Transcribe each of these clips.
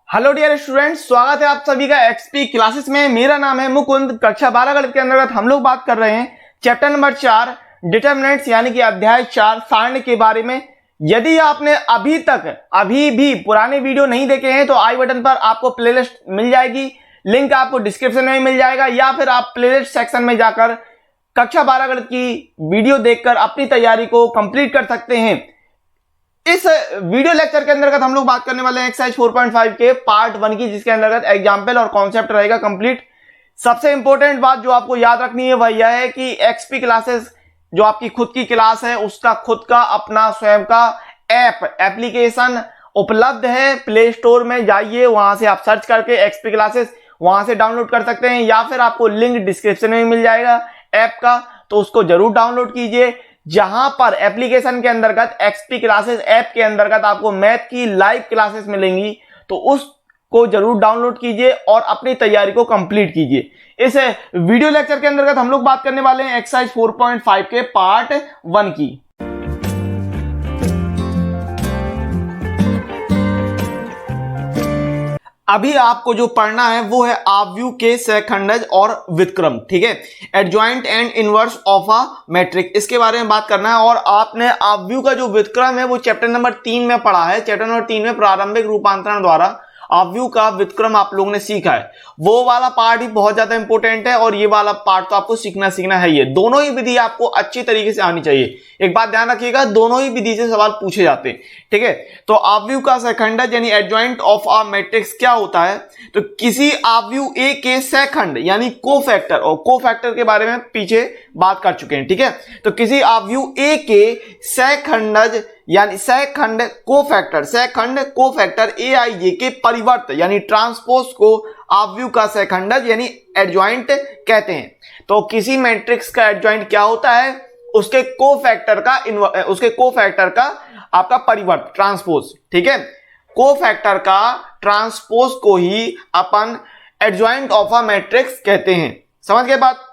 Hello dear students, स्वागत है आप सभी का एक्सपी क्लासेस में। मेरा नाम है मुकुंद। कक्षा 12 गणित के अंतर्गत हम लोग बात कर रहे हैं चैप्टर नंबर 4 डिटरमिनेंट्स यानी कि अध्याय 4 सारणी के बारे में। यदि आपने अभी भी पुराने वीडियो नहीं देखे हैं तो आई बटन पर आपको प्लेलिस्ट मिल जाएगी, लिंक आपको डिस्क्रिप्शन में मिल जाएगा, या फिर आप प्लेलिस्ट सेक्शन में जाकर कक्षा 12 गणित की वीडियो देखकर अपनी तैयारी को कंप्लीट कर सकते हैं। इस वीडियो लेक्चर के अंतर्गत हम लोग बात करने वाले हैं एक्सरसाइज 4.5 के पार्ट 1 की, जिसके अंतर्गत एग्जाम्पल और कॉन्सेप्ट रहेगा कंप्लीट। सबसे इंपॉर्टेंट बात जो आपको याद रखनी है वह यह है कि एक्सपी क्लासेस जो आपकी खुद की क्लास है उसका खुद का अपना स्वयं का एप्लीकेशन उपलब्ध है। प्ले स्टोर में जाइए, वहां से आप सर्च करके एक्सपी क्लासेस वहां से डाउनलोड कर सकते हैं, या फिर आपको लिंक डिस्क्रिप्शन में मिल जाएगा ऐप का, तो उसको जरूर डाउनलोड कीजिए। जहां पर एप्लीकेशन के अंतर्गत एक्सपी क्लासेस ऐप के अंतर्गत आपको मैथ की लाइव क्लासेस मिलेंगी, तो उसको जरूर डाउनलोड कीजिए और अपनी तैयारी को कंप्लीट कीजिए। इस वीडियो लेक्चर के अंतर्गत हम लोग बात करने वाले हैं एक्सरसाइज 4.5 के पार्ट 1 की। अभी आपको जो पढ़ना है वो है आव्यूह के सहखंडज और व्युत्क्रम, ठीक है, adjoint and inverse of a matrix, इसके बारे में बात करना है। और आपने आव्यूह का जो व्युत्क्रम है वो चैप्टर नंबर 3 में पढ़ा है। चैप्टर नंबर 3 में प्रारंभिक रूपांतरण द्वारा आव्यूह का व्युत्क्रम आप लोगों ने सीखा है। वो वाला पार्ट भी बहुत ज्यादा इंपॉर्टेंट है और ये वाला पार्ट तो आपको सीखना है। ये दोनों ही विधि आपको अच्छी तरीके से आनी चाहिए। एक बात ध्यान रखिएगा, दोनों ही विधि से सवाल पूछे जाते हैं, ठीक है। तो आव्यूह का सहखंडज यानी एडजॉइंट ऑफ अ मैट्रिक्स क्या होता है? तो किसी आव्यूह ए के सहखंड यानी कोफैक्टर, और कोफैक्टर के बारे में पीछे बात कर चुके हैं, ठीक है। तो किसी आव्यूह ए के सहखंडज यानी सहखंड कोफैक्टर ए आई जे के परिवर्त यानी ट्रांसपोज को आव्यूह का सहखंडज यानी एडजॉइंट कहते हैं। तो किसी मैट्रिक्स का एडजॉइंट क्या होता है? उसके कोफैक्टर का आपका परिवर्त, ट्रांसपोज, ठीक है। कोफैक्टर का ट्रांसपोज को ही अपन एडजॉइंट ऑफ अ मैट्रिक्स कहते हैं। समझ गए बात?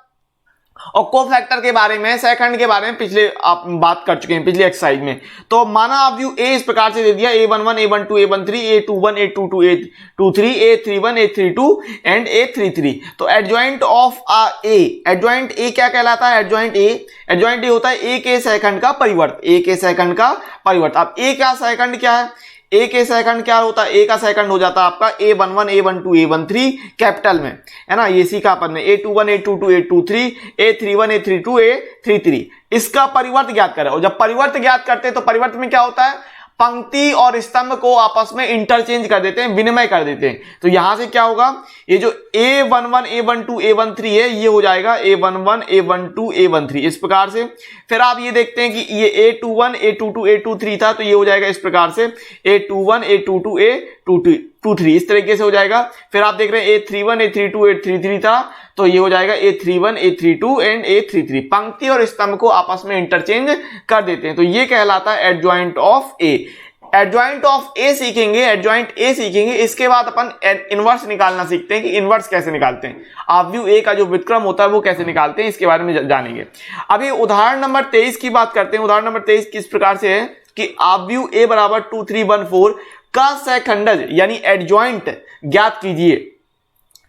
और कोफैक्टर के बारे में, सहखंड के बारे में पिछले आप बात कर चुके हैं पिछली एक्सरसाइज में। तो माना आव्यूह ए इस प्रकार से दे दिया, a11 a12 a13 a21 a22 a23 a31 a32 and a33। तो adjoint of A, adjoint A क्या कहलाता है? एडजॉइंट ए होता है ए के सहखंड का परिवर्त, ए के सहखंड का परिवर्त। अब ए का सहखंड क्या है? ए के सहखंड क्या होता है? ए का सहखंड हो जाता है आपका a11 a12 a13 कैपिटल में, है ना, ये सीखा अपन ने, a21 a22 a23 a31 a32 a33। इसका परिवर्त ज्ञात करें, और जब परिवर्त ज्ञात करते हैं तो परिवर्त में क्या होता है? पंक्ति और स्तंभ को आपस में इंटरचेंज कर देते हैं, विनिमय कर देते हैं। तो यहां से क्या होगा? ये जो a11 a12 a13 है ये हो जाएगा a11 a12 a13 इस प्रकार से। फिर आप ये देखते हैं कि ये a21 a22 a23 था, तो ये हो जाएगा इस प्रकार से a21 a22 a23 इस तरीके से हो जाएगा। फिर आप देख रहे हैं a31 a32 a33 था, तो ये हो जाएगा a31 a32 एंड a33। पंक्ति और स्तंभ को आपस में इंटरचेंज कर देते हैं, तो ये कहलाता है adjoint of A. Adjoint of A सीखेंगे, इसके बाद अपन इनवर्स निकालना सीखते हैं कि इनवर्स कैसे निकालते हैं, आव्यूह ए का जो व्युत्क्रम होता है वो कैसे निकालते हैं, इसके बारे में जानेंगे। अभी उदाहरण नंबर 23 की बात करते हैं। उदाहरण नंबर 23 किस प्रकार से है कि आव्यूह ए बराबर 2 3 1 4 का सहखंडज यानी एडजॉइंट ज्ञात कीजिए।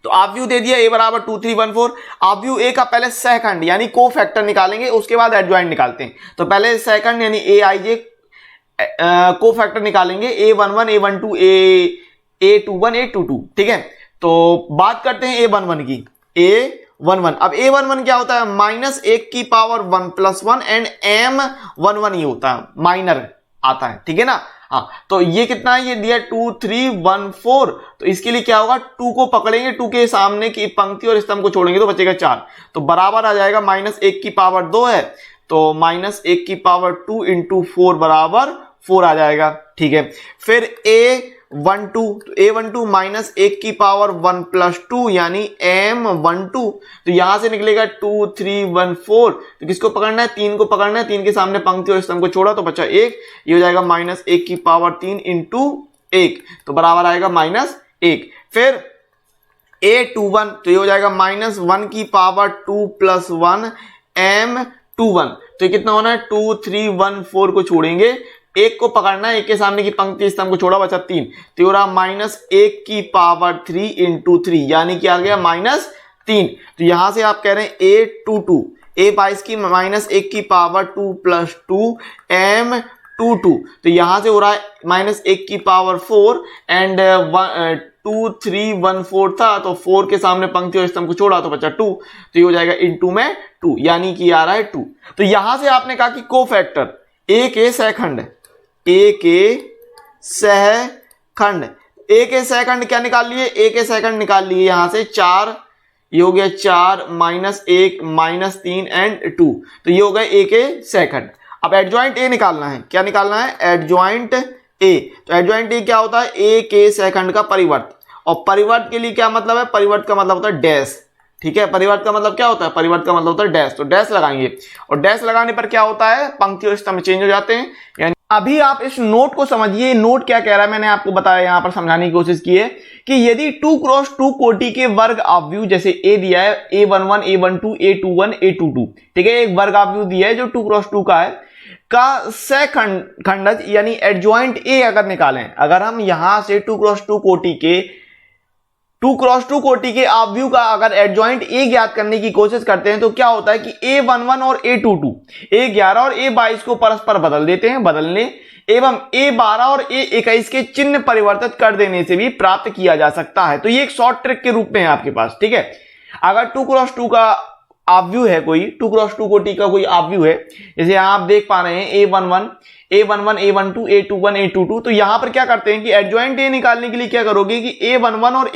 तो आव्यूह दे दिया a बराबर 2 3 1 4। आव्यूह ए का पहले सहखंड यानी कोफैक्टर निकालेंगे, उसके बाद एडजॉइंट निकालते हैं। तो पहले सहखंड यानी ए आई जे कोफैक्टर निकालेंगे, a11 a12 a21 a22, ठीक है। तो बात करते हैं a11 की, a11। अब a11 क्या होता है? -1 की पावर 1 + 1 एंड m11 ये होता है, माइनर आता है, ठीक है ना। हाँ, तो ये कितना है? ये दिया 2 3 1 4। तो इसके लिए क्या होगा? 2 को पकड़ेंगे, 2 के सामने की पंक्ति और स्तंभ को छोड़ेंगे तो बचेगा 4, तो बराबर आ जाएगा -1 की पावर 2 है, तो -1 की पावर 2 × 4 बराबर 4 आ जाएगा, ठीक है। फिर a12, तो a12 -1 की पावर 1 + 2 यानी m12। तो यहां से निकलेगा 2 3 1 4। तो किसको पकड़ना है? 3 को पकड़ना है, 3 के सामने पंक्ति और स्तंभ को छोड़ा तो बचा 1, ये हो जाएगा -1 की पावर 3 × 1, तो बराबर आएगा -1। फिर a21, तो ये हो जाएगा -1 की पावर 2 + 1 m21। तो ये कितना होना है? 2 3 1 4 को छोड़ेंगे, एक को पकड़ना है, एक के सामने की पंक्ति इस स्तंभ को छोड़ा, बचा 3, तो ये हो रहा -1 की पावर 3 इंटू 3, यानी कि आ गया -3। तो यहां से आप कह रहे हैं a22, a22 की -1 की पावर 2 प्लस 2 m22, तो यहां से हो रहा है -1 की पावर 4 एंड 2 3 1 4 था, तो 4 के सामने पंक्ति और स्तंभ को छोड़ा तो बचा 2, तो ये हो जाएगा इनटू में 2, यानी कि आ रहा है 2। तो यहां से आपने कहा कि कोफैक्टर a के सहखंड, a के सहखंड, a के सहखंड क्या निकाल लिए, a के सहखंड निकाल लिए यहां से 4, ये हो गया 4 -1 -3 एंड 2, तो ये हो गया a के सहखंड। अब एडजॉइंट a निकालना है, क्या निकालना है, एडजॉइंट a। तो एडजॉइंट a क्या होता है, a के सहखंड का परिवर्त, और परिवर्त के लिए क्या मतलब है, परिवर्त का मतलब होता है डैश, ठीक है, परिवर्त का मतलब क्या होता है, परिवर्त का मतलब होता है डैश, तो डैश लगाएंगे, और डैश लगाने पर क्या होता है, पंक्ति और स्तंभ चेंज हो जाते हैं। यानी अभी आप इस नोट को समझिए, नोट क्या कह रहा है, मैंने आपको बताया, यहां पर समझाने की कोशिश की है कि यदि 2x2 कोटि के वर्ग आव्यूह, जैसे a दिया है a11 a12 a21 a22, ठीक है, एक वर्ग आव्यूह दिया है जो 2x2 का है, का सहखंडज यानी एडजॉइंट a अगर निकालें, अगर हम यहां से 2x2 कोटि के आव्यूह का अगर एडजॉइंट a ज्ञात करने की कोशिश करते हैं, तो क्या होता है कि a11 और a22, a11 और a22 को परस्पर बदल देते हैं, बदलने एवं a12 और a21 के चिन्ह परिवर्तित कर देने से भी प्राप्त किया जा सकता है। तो ये एक शॉर्ट ट्रिक के रूप में है आपके पास, ठीक है। अगर 2x2 का आव्यूह है, कोई 2x2 कोटि का कोई आव्यूह है, जैसे यहां आप देख पा रहे हैं a11 a12 a21 a22, तो यहां पर क्या करते हैं कि एडजॉइंट a निकालने के लिए क्या करोगे कि a11 और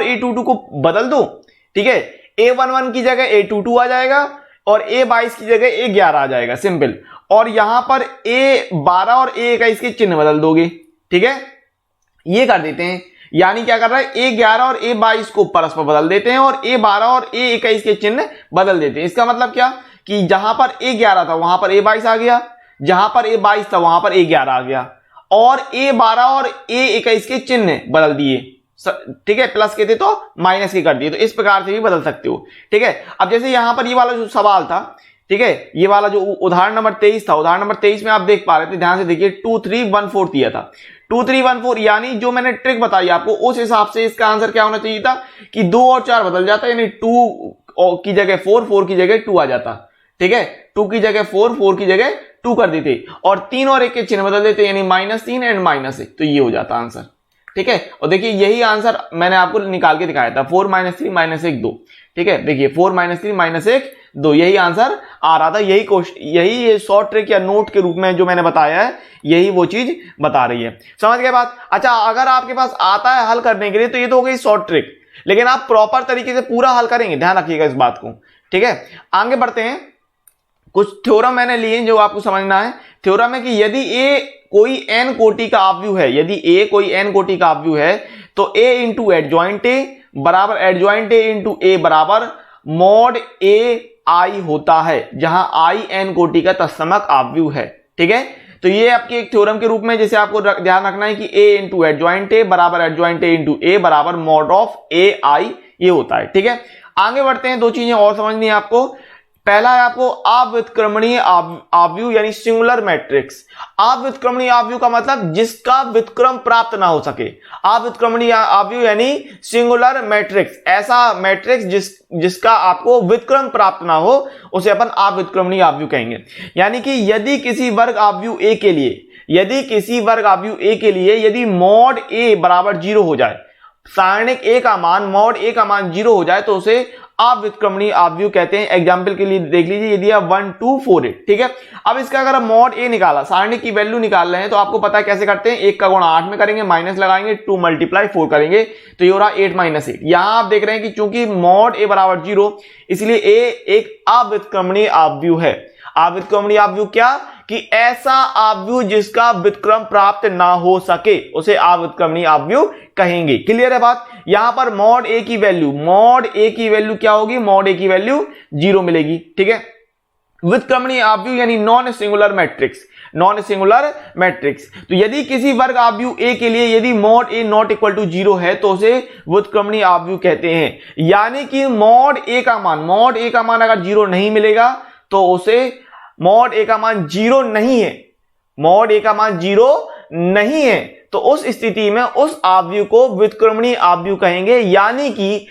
a22 को बदल दो, ठीक है, a11 की जगह a22 आ जाएगा और a22 की जगह a11 आ जाएगा, सिंपल, और यहां पर a12 और a21 के चिन्ह बदल दोगे, ठीक है, ये कर देते हैं। यानी क्या कर रहा है, a11 और a22 को परस्पर बदल देते हैं और a12 और a21 के चिन्ह बदल देते हैं। इसका मतलब क्या कि जहां पर a11 था वहां पर a22 आ गया, जहां पर a22 था वहां पर a11 आ गया, और a12 और a21 के चिन्ह बदल दिए, ठीक है, प्लस के थे तो माइनस के कर दिए, तो इस प्रकार से भी बदल सकते हो, ठीक है। अब जैसे यहां पर ये वाला जो सवाल था, ठीक है, ये वाला जो उदाहरण नंबर 23 था, उदाहरण नंबर 23 में आप देख पा रहे थे, ध्यान से देखिए, 2 3 1 4 दिया था, 2 3 1 4, यानी जो मैंने ट्रिक बताई आपको उस हिसाब से इसका आंसर क्या होना चाहिए था कि 2 और 4 बदल जाता, यानी 2 की जगह 4, 4 की जगह 2 आ जाता, ठीक है, 2 की जगह 4, 4 की जगह 2 कर देते, और 3 और 1 के चिन्ह बदल देते, यानी -3 एंड -1, तो ये हो जाता आंसर, ठीक है। और देखिए यही आंसर मैंने आपको निकाल के दिखाया था, 4 -3 -1 2, ठीक है, देखिए 4 -3 -1 2, यही आंसर आ रहा था, यही शॉर्ट ट्रिक या नोट के रूप में जो मैंने बताया है, यही वो चीज बता रही है, समझ गए बात। अच्छा, अगर आपके पास आता है हल करने के लिए तो ये तो हो गई शॉर्ट ट्रिक, लेकिन आप प्रॉपर तरीके से पूरा हल करेंगे, ध्यान रखिएगा इस बात को, ठीक है। आगे बढ़ते हैं, कुछ थ्योरम मैंने लिए जो आपको समझना है। थ्योरम है कि यदि a कोई n कोटि का आव्यूह है, यदि a कोई n कोटि का आव्यूह है, तो a इंटू एडजॉइंट a बराबर एडजॉइंट a इंटू a बराबर मॉड a i होता है, जहां i n कोटि का तत्समक आव्यूह है, ठीक है। तो ये आपके एक थ्योरम के रूप में जैसे आपको ध्यान रखना है कि a इंटू एडजॉइंट a बराबर एडजॉइंट a इंटू a बराबर मॉड ऑफ a i, ये होता है, ठीक है। आगे बढ़ते हैं, दो चीजें और समझनी है आपको। पहला है आपको अव्युत्क्रमणीय आव्यूह यानी सिंगुलर मैट्रिक्स। अव्युत्क्रमणीय आव्यूह का मतलब जिसका व्युत्क्रम प्राप्त ना हो सके। अव्युत्क्रमणीय आव्यूह यानी सिंगुलर मैट्रिक्स, ऐसा मैट्रिक्स जिसका आपको व्युत्क्रम प्राप्त ना हो, उसे अपन अव्युत्क्रमणीय आव्यूह कहेंगे। यानी कि यदि किसी वर्ग आव्यूह a के लिए यदि मॉड a बराबर 0 हो जाए, सारणिक a का मान मॉड a का मान 0 हो जाए, तो उसे अव्युत्क्रमणीय आव्यूह कहते हैं। एग्जाम्पल के लिए देख लीजिए, यदि आप 1 2 4 8, ठीक है। अब इसका अगर मॉड a निकाला, सारणिक की वैल्यू निकाल रहे हैं, तो आपको पता है कैसे करते हैं, 1 का गुणा 8 में करेंगे, माइनस लगाएंगे, 2 मल्टीप्लाई 4 करेंगे, तो ये हो रहा 8 -8। यहां आप देख रहे हैं कि चूंकि मॉड a बराबर 0, इसलिए a एक अव्युत्क्रमणीय आव्यूह है। अव्युत्क्रमणीय आव्यूह क्या कि ऐसा आव्यूह जिसका व्युत्क्रम प्राप्त ना हो सके, उसे अव्युत्क्रमणीय आव्यूह कहेंगे। क्लियर है बात। यहां पर मॉड a की वैल्यू क्या होगी, मॉड a की वैल्यू 0 मिलेगी, ठीक है। व्युत्क्रमणीय आव्यूह यानी नॉन सिंगुलर मैट्रिक्स। तो यदि किसी वर्ग आव्यूह a के लिए यदि mod a not equal to 0 है, तो उसे व्युत्क्रमणीय आव्यूह कहते हैं। यानी कि मॉड a का मान अगर 0 नहीं मिलेगा, तो उसे मॉड a का मान 0 नहीं है, मॉड ए का मान 0 नहीं है, तो उस स्थिति में उस आव्यूह को व्युत्क्रमणीय आव्यूह कहेंगे, यानी कि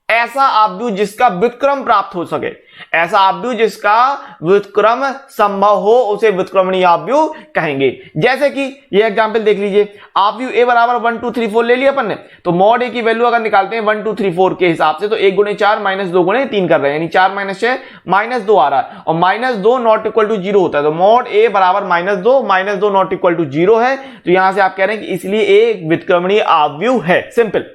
ऐसा आव्यूह जिसका व्युत्क्रम प्राप्त हो सके, ऐसा आव्यूह जिसका व्युत्क्रम संभव हो उसे व्युत्क्रमणीय आव्यूह कहेंगे। जैसे कि ये एग्जांपल देख लीजिए, आव्यूह ए बराबर 1 2 3 4 ले लिया अपन ने, तो मॉड ए की वैल्यू अगर निकालते हैं 1 2 3 4 के हिसाब से, तो 1 गुणे 4 माइनस 2 गुणे 3 कर रहे हैं, यानी 4 माइनस 6 माइनस 2 आ रहा है, और माइनस 2 नॉट इक्वल टू 0 होता है, तो मॉड ए बराबर माइनस 2 नॉट इक्वल टू 0 है, तो यहां से आप कह रहे हैं कि इसलिए ए व्युत्क्रमणीय आव्यूह है। सिंपल,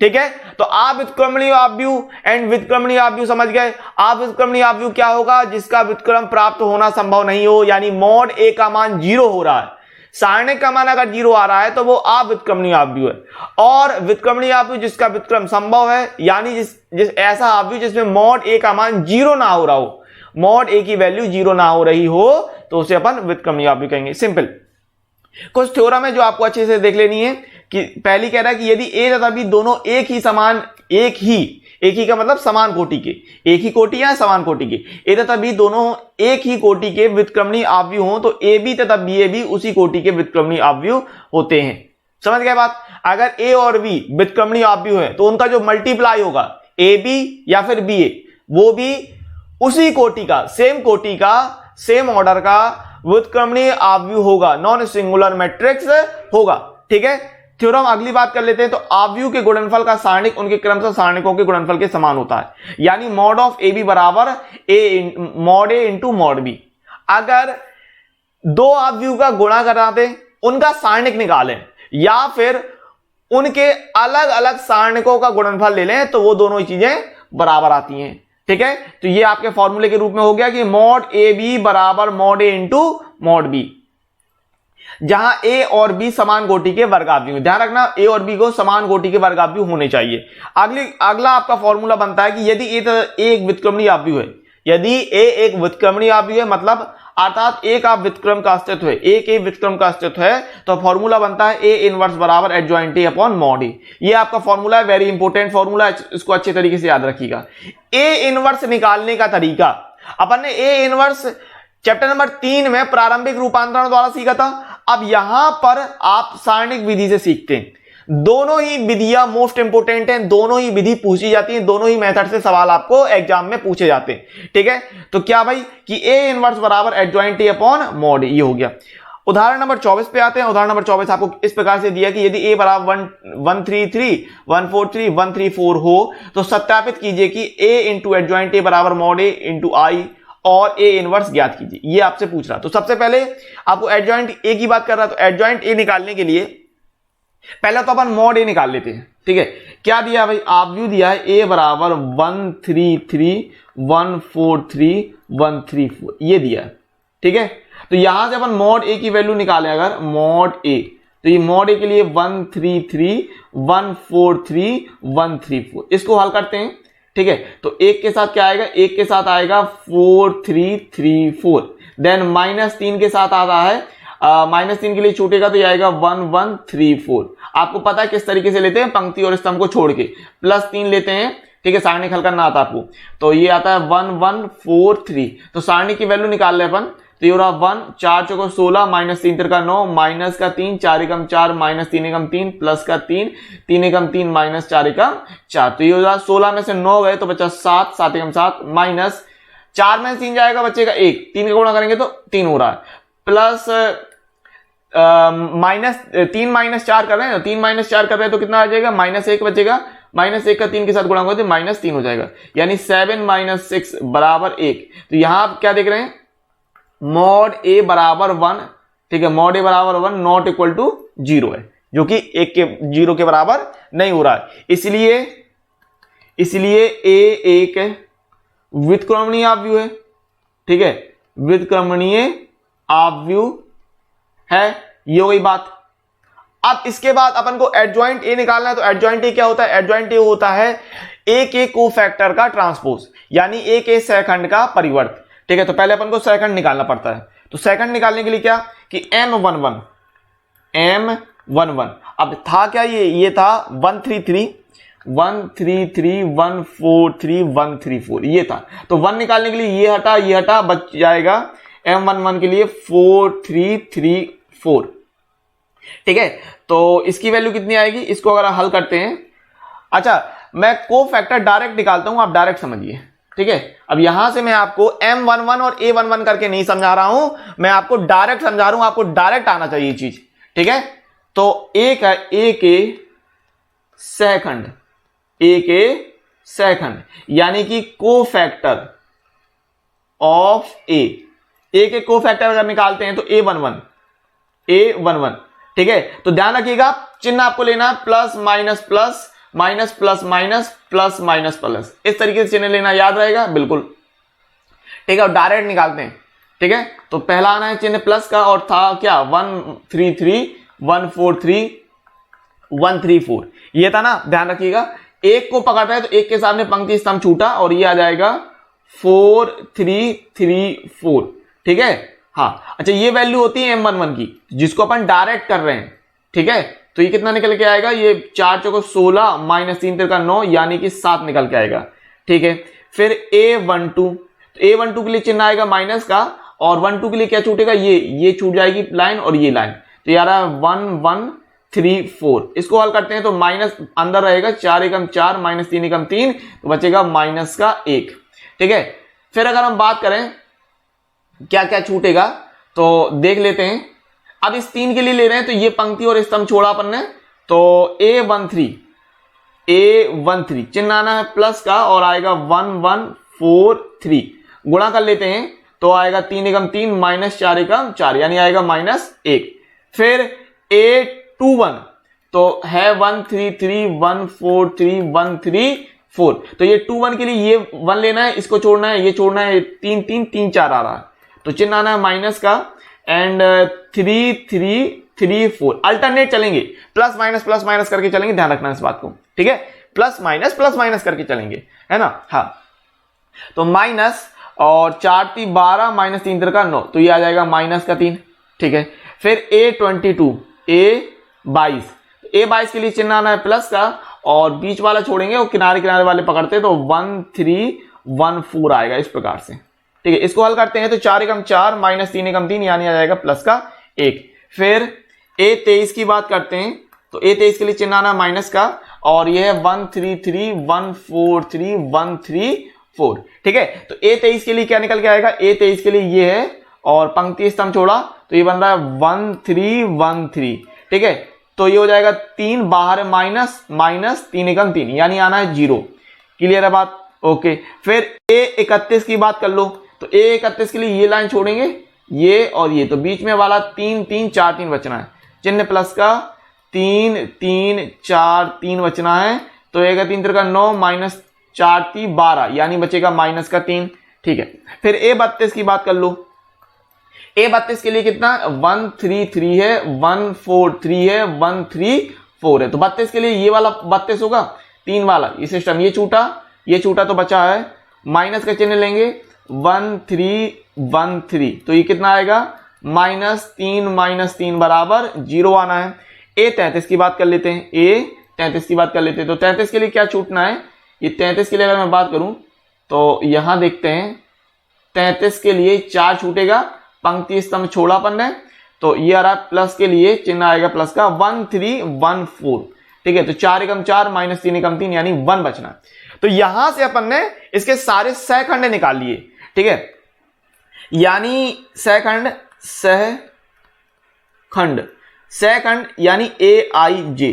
ठीक है। तो आप व्युत्क्रमणीय आव्यूह एंड व्युत्क्रमणीय आव्यूह समझ गए। आप व्युत्क्रमणीय आव्यूह क्या होगा, जिसका व्युत्क्रम प्राप्त होना संभव नहीं हो, यानी मॉड ए का मान 0 हो रहा है, सारणिक का मान अगर 0 आ रहा है तो वो आप व्युत्क्रमणीय आव्यूह है। और व्युत्क्रमणीय आव्यूह जिसका व्युत्क्रम संभव है, यानी जिस ऐसा आव्यूह जिसमें मॉड ए का मान 0 ना हो रहा हो, मॉड ए की वैल्यू 0 ना हो रही हो, तो उसे अपन व्युत्क्रमणीय आव्यूह कहेंगे। सिंपल। कुछ थ्योरम है जो आपको अच्छे से देख लेनी है कि पहली कह रहा है कि यदि ए तथा बी दोनों एक ही का मतलब समान कोटि के, एक ही कोटि या समान कोटि के, ए तथा बी दोनों एक ही कोटि के व्युत्क्रमणीय आव्यूह हों, तो ए बी तथा बी ए बी उसी कोटि के व्युत्क्रमणीय आव्यूह होते हैं। समझ गए बात। अगर ए और बी व्युत्क्रमणीय आव्यूह है तो उनका जो मल्टीप्लाई होगा ए बी या फिर बी ए, वो भी उसी कोटि का, सेम कोटि का, सेम ऑर्डर का व्युत्क्रमणीय आव्यूह होगा, नॉन सिंगुलर मैट्रिक्स होगा। ठीक है। थ्योरम अगली बात कर लेते हैं। तो आव्यूह के गुणनफल का सारणिक उनके क्रमशः सारणिकों के गुणनफल के समान होता है, यानी मॉड ऑफ ए बी बराबर मॉड ए इंटू मॉड बी। अगर दो आव्यूह का गुणा कराते उनका सारणिक निकालें या फिर उनके अलग अलग सारणिकों का गुणनफल ले लें, तो वो दोनों ही चीजें बराबर आती हैं। ठीक है। तो ये आपके फॉर्मूले के रूप में हो गया कि मॉड ए बी बराबर मॉड ए इंटू मॉड बी, जहां ए और बी समान कोटि के वर्गाव्यूह। ध्यान रखना, ए और बी को समान कोटि के वर्गाव्यूह होने चाहिए। अगला आपका फॉर्मूला बनता है कि यदि ए एक व्युत्क्रमणीय आव्यूह है, यदि ए एक व्युत्क्रमणीय आव्यूह है, मतलब अर्थात ए का व्युत्क्रम का अस्तित्व है, ए के व्युत्क्रम का अस्तित्व है, तो फॉर्मूला बनता है ए इनवर्स बराबर एडजॉइंट ए अपॉन मॉड ए। ये आपका फॉर्मूला है, वेरी इंपॉर्टेंट फॉर्मूला है, इसको अच्छे तरीके से याद रखिएगा। ए इनवर्स निकालने का तरीका अपन ने ए इनवर्स चैप्टर नंबर 3 में प्रारंभिक रूपांतरण द्वारा सीखा था। अब यहां पर आप सारणिक विधि से सीखते हैं। दोनों ही विधियां मोस्ट इंपोर्टेंट हैं, दोनों ही विधि पूछी जाती हैं, दोनों ही मेथड से सवाल आपको एग्जाम में पूछे जाते हैं। ठीक है। तो क्या भाई कि ए इनवर्स बराबर एडजॉइंट ए अपॉन मॉड, ये हो गया। उदाहरण नंबर 24 पे आते हैं। उदाहरण नंबर 24 आपको इस प्रकार से दिया कि यदि ए बराबर 133 143 134 हो तो सत्यापित कीजिए कि ए इंटू एडजॉइंट ए बराबर मॉड ए इंटू आई और ए इनवर्स ज्ञात कीजिए। ये आपसे पूछ रहा। तो सबसे पहले आपको एडजॉइंट ए की बात कर रहा, तो एडजॉइंट ए निकालने के लिए पहले तो अपन मॉड ए निकाल लेते हैं। ठीक है। क्या दिया भाई, आव्यूह दिया है ए बराबर 133 143 134, ये दिया है। ठीक है। तो यहां से अपन मॉड ए की वैल्यू निकालें, अगर मॉड ए, तो ये मॉड ए के लिए 133 143 134, इसको हल करते हैं। ठीक है। तो एक के साथ क्या आएगा, एक के साथ आएगा 4334, देन -3 के साथ आता है, -3 के लिए छूटेगा तो ये आएगा 1134। आपको पता है किस तरीके से लेते हैं, पंक्ति और स्तंभ को छोड़ के, +3 लेते हैं। ठीक है। सारणी हल करना आता आपको, तो ये आता है 1143। तो सारणी की वैल्यू निकाल ले अपन, तो ये हो रहा 1 4 चौको 16 -3 3 9 माइनस का 3 4 एकम 4 -3 एकम 3 प्लस का 3 3 एकम 3 -4 एकम 4। तो ये हो रहा 16 में से 9 गए तो बचा 7 7 एकम 7 माइनस 4 में 3 जाएगा, बचेगा 1, 3 का गुणा करेंगे तो 3 हो रहा है, प्लस -3 -4 कर रहे हैं, 3 -4 कर रहे हैं तो कितना आ जाएगा, -1 बचेगा, -1 का 3 के साथ गुणा होगा तो -3 हो जाएगा, यानी 7 - 6 बराबर 1। तो यहां आप क्या देख रहे हैं, मॉड ए बराबर 1। ठीक है। मॉड ए बराबर 1 नॉट इक्वल टू 0 है, जो कि 0 के बराबर नहीं हो रहा है। इसलिए ए एक व्युत्क्रमणीय आव्यूह है। ठीक है। व्युत्क्रमणीय आव्यूह है, ये हो गई बात। अब इसके बाद अपन को एडजॉइंट ए निकालना है। तो एडजॉइंट ए क्या होता है, एडजॉइंट ए होता है ए के कोफैक्टर का ट्रांसपोज, यानी ए के सहखंड का परिवर्त। ठीक है। तो पहले अपन को सहखंड निकालना पड़ता है। तो सहखंड निकालने के लिए क्या कि M11 अब था क्या, ये था 133 143 143 134, ये था। तो 1 निकालने के लिए ये हटा बच जाएगा M11 के लिए 4334। ठीक है, तो इसकी वैल्यू कितनी आएगी, इसको अगर हल करते हैं, अच्छा मैं को फैक्टर डायरेक्ट निकालता हूं, आप डायरेक्ट समझिए। ठीक है, अब यहां से मैं आपको M11 और A11 करके नहीं समझा रहा हूं, मैं आपको डायरेक्ट समझा रहा हूं, आपको डायरेक्ट आना चाहिए चीज। ठीक है, तो एक है A के सेकंड, A के सेकंड यानी कि को फैक्टर ऑफ A के को फैक्टर अगर निकालते हैं तो A11। ठीक है, तो ध्यान रखिएगा चिन्ह आपको लेना है plus minus plus minus plus minus plus minus plus, इस तरीके से चिन्ह लेना, याद रहेगा बिल्कुल। ठीक है, और डायरेक्ट निकालते हैं। ठीक है, तो पहला आना है चिन्ह प्लस का और था क्या 133 143 134, ये था ना, ध्यान रखिएगा। एक को पकड़ता है तो एक के सामने पंक्ति स्तंभ छूटा और ये आ जाएगा 4334। ठीक है, हाँ अच्छा, ये वैल्यू होती है M11 की जिसको अपन डायरेक्ट कर रहे हैं। ठीक है, तो ये कितना निकल के आएगा, ये 4 चौको 16 माइनस 3 तिरका 9 यानी कि 7 निकल के आएगा। ठीक है, फिर A12, तो A12 के लिए चिन्ह आएगा माइनस का और 12 के लिए क्या छूटेगा, ये छूट जाएगी लाइन और ये लाइन, तो यार 1134। इसको हल करते हैं तो माइनस अंदर रहेगा, 4 एकम 4 माइनस 3 एकम 3, तो बचेगा माइनस का 1। ठीक है, फिर अगर हम बात करें क्या क्या छूटेगा तो देख लेते हैं। अब इस 3 के लिए ले रहे हैं तो ये पंक्ति और स्तंभ छोड़ा अपन ने, तो A13 चिन्ह आना है प्लस का और आएगा 1143, गुणा कर लेते हैं तो आएगा 3 एकम 3 माइनस 4 एकम 4 यानी आएगा माइनस 1। फिर A21 तो है 133 143 134, तो ये 21 के लिए ये 1 लेना है, इसको छोड़ना है, ये छोड़ना है, 3 3 3 4 आ रहा है, तो चिन्ह आना है माइनस का एंड 3334। अल्टरनेट चलेंगे, प्लस माइनस करके चलेंगे, ध्यान रखना इस बात को। ठीक है, प्लस माइनस करके चलेंगे, है ना। हाँ, तो माइनस और 4 3 12 माइनस 3 तिरका 9, तो ये आ जाएगा माइनस का 3। ठीक है, फिर A22 A22 के लिए चिन्ह आना है प्लस का और बीच वाला छोड़ेंगे और किनारे वाले पकड़ते तो 1314 आएगा इस प्रकार से। ठीक है, इसको हल करते हैं तो 4 एकम 4 माइनस 3 एकम 3 यानी आ जाएगा प्लस का 1। फिर A23 की बात करते हैं तो A23 के लिए चिन्ह आना माइनस का और यह है 133 143 134। ठीक है, तो A23 के लिए क्या निकल के आएगा, A23 के लिए ये है और पंक्ति स्तंभ छोड़ा तो ये बन रहा है 1313। ठीक है, तो ये हो जाएगा 3 बाहर है माइनस माइनस 3 एकम 3 यानी आना है 0। क्लियर है बात, ओके। फिर A31 की बात कर लो तो A31 के लिए ये लाइन छोड़ेंगे, ये और ये, तो बीच में वाला 3 3 4 3 बचना है, चिन्ह प्लस का 3 3 4 3 बचना है, तो एक 3 तिरका 9 माइनस 4 3 12 यानी बचेगा माइनस का 3। ठीक है, फिर A32 की बात कर लो, A32 के लिए कितना 133 है 143 है 134 है, तो 32 के लिए ये वाला 32 होगा, 3 वाला ये सिस्टम, ये छूटा तो बचा है माइनस का चिन्ह लेंगे 1313, तो ये कितना आएगा माइनस 3 बराबर 0 आना है। A33 की बात कर लेते हैं, A33 की बात कर लेते हैं, तो 33 के लिए क्या छूटना है, ये 33 के लिए अगर मैं बात करूं तो यहां देखते हैं 33 के लिए 4 छूटेगा, पंक्ति स्तंभ छोड़ा अपन ने, तो ये आ रहा है प्लस के लिए चिन्ह आएगा प्लस का 1314। ठीक है, तो 4 एकम 4 माइनस 3 एकम 3 यानी 1 बचना है। तो यहां से अपन ने इसके सारे सहखंड निकाल लिए। ठीक है, यानी सहखंड यानी AIJ,